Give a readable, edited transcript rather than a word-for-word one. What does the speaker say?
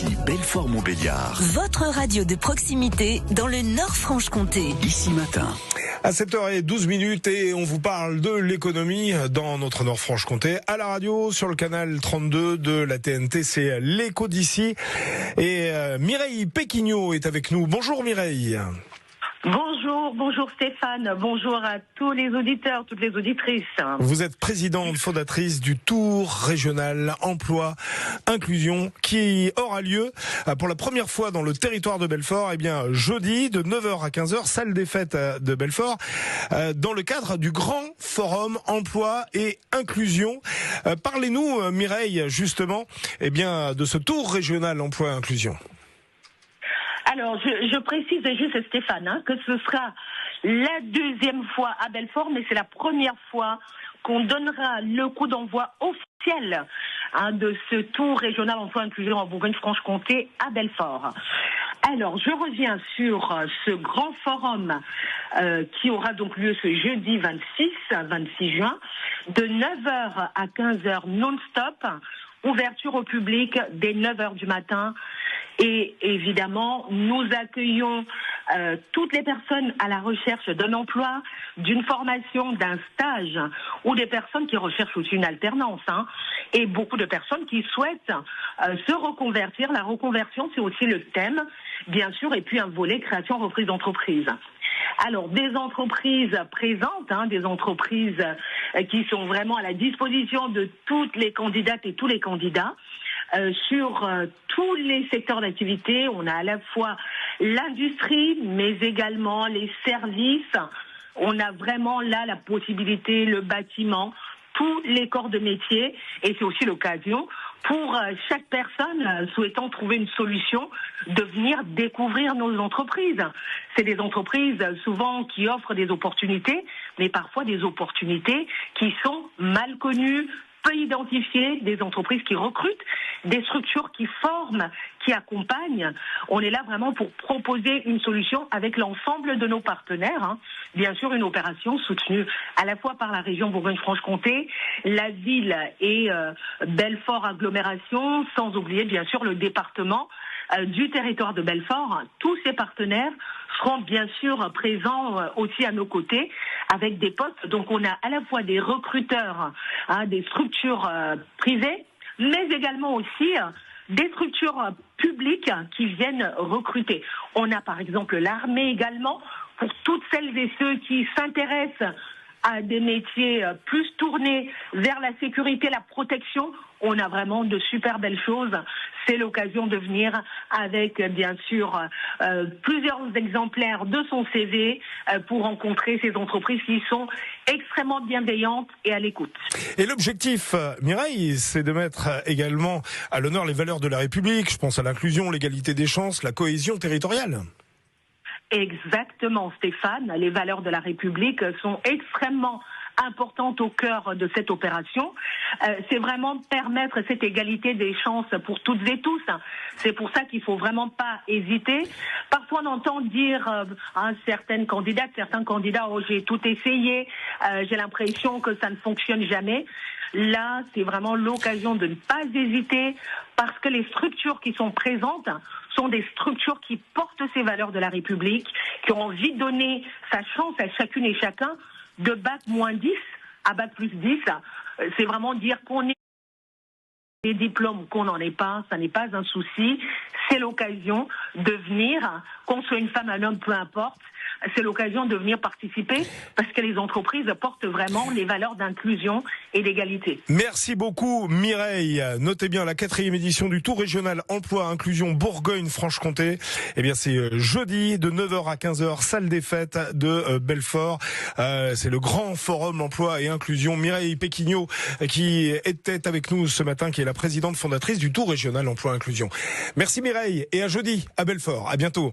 Ici Belfort-Montbéliard. Votre radio de proximité dans le Nord-Franche-Comté. Ici Matin. À 7h12 et on vous parle de l'économie dans notre Nord-Franche-Comté. À la radio, sur le canal 32 de la TNT, c'est l'écho d'ici. Et Mireille Péquignot est avec nous. Bonjour Mireille. Bonjour Stéphane, bonjour à tous les auditeurs, toutes les auditrices. Vous êtes présidente fondatrice du Tour régional emploi inclusion qui aura lieu pour la première fois dans le territoire de Belfort, jeudi de 9h à 15h, salle des fêtes de Belfort, dans le cadre du grand forum emploi et inclusion. Parlez-nous Mireille justement de ce Tour régional emploi et inclusion. Alors, je précise juste, Stéphane, que ce sera la deuxième fois à Belfort, mais c'est la première fois qu'on donnera le coup d'envoi officiel de ce tour régional emploi inclusion en Bourgogne-Franche-Comté à Belfort. Alors, je reviens sur ce grand forum qui aura donc lieu ce jeudi 26 juin, de 9h à 15h non-stop, ouverture au public dès 9h du matin. Et évidemment, nous accueillons toutes les personnes à la recherche d'un emploi, d'une formation, d'un stage, ou des personnes qui recherchent aussi une alternance, et beaucoup de personnes qui souhaitent se reconvertir. La reconversion, c'est aussi le thème, bien sûr, et puis un volet création, reprise d'entreprise. Alors, des entreprises présentes, des entreprises qui sont vraiment à la disposition de toutes les candidates et tous les candidats. Sur tous les secteurs d'activité, on a à la fois l'industrie, mais également les services. On a vraiment là la possibilité, le bâtiment, tous les corps de métier, et c'est aussi l'occasion pour chaque personne souhaitant trouver une solution de venir découvrir nos entreprises. C'est des entreprises souvent qui offrent des opportunités, mais parfois des opportunités qui sont mal connues, peu identifiées, des entreprises qui recrutent, des structures qui forment, qui accompagnent. On est là vraiment pour proposer une solution avec l'ensemble de nos partenaires. Bien sûr, une opération soutenue à la fois par la région Bourgogne-Franche-Comté, la ville et Belfort agglomération, sans oublier bien sûr le département du territoire de Belfort. Tous ces partenaires seront bien sûr présents aussi à nos côtés avec des postes. Donc on a à la fois des recruteurs, des structures privées, mais également aussi des structures publiques qui viennent recruter. On a par exemple l'armée également, pour toutes celles et ceux qui s'intéressent à des métiers plus tournés vers la sécurité, la protection. On a vraiment de super belles choses. C'est l'occasion de venir avec, bien sûr, plusieurs exemplaires de son CV pour rencontrer ces entreprises qui sont extrêmement bienveillantes et à l'écoute. Et l'objectif, Mireille, c'est de mettre également à l'honneur les valeurs de la République. Je pense à l'inclusion, l'égalité des chances, la cohésion territoriale. Exactement, Stéphane. Les valeurs de la République sont extrêmement importante au cœur de cette opération. C'est vraiment permettre cette égalité des chances pour toutes et tous. C'est pour ça qu'il faut vraiment pas hésiter. Parfois on entend dire à certains candidats, oh, j'ai tout essayé, j'ai l'impression que ça ne fonctionne jamais. Là, c'est vraiment l'occasion de ne pas hésiter parce que les structures qui sont présentes sont des structures qui portent ces valeurs de la République, qui ont envie de donner sa chance à chacune et chacun de bac-10 à bac+10. C'est vraiment dire qu'on est des diplômes ou qu'on n'en est pas, ça n'est pas un souci. C'est l'occasion de venir, qu'on soit une femme, un homme, peu importe. C'est l'occasion de venir participer parce que les entreprises portent vraiment les valeurs d'inclusion et d'égalité. Merci beaucoup Mireille. Notez bien la 4e édition du Tour régional emploi inclusion Bourgogne-Franche-Comté. C'est jeudi de 9h à 15h, salle des fêtes de Belfort. C'est le grand forum emploi et inclusion. Mireille Péquignot qui était avec nous ce matin, qui est la présidente fondatrice du Tour régional emploi inclusion. Merci Mireille et à jeudi à Belfort. À bientôt.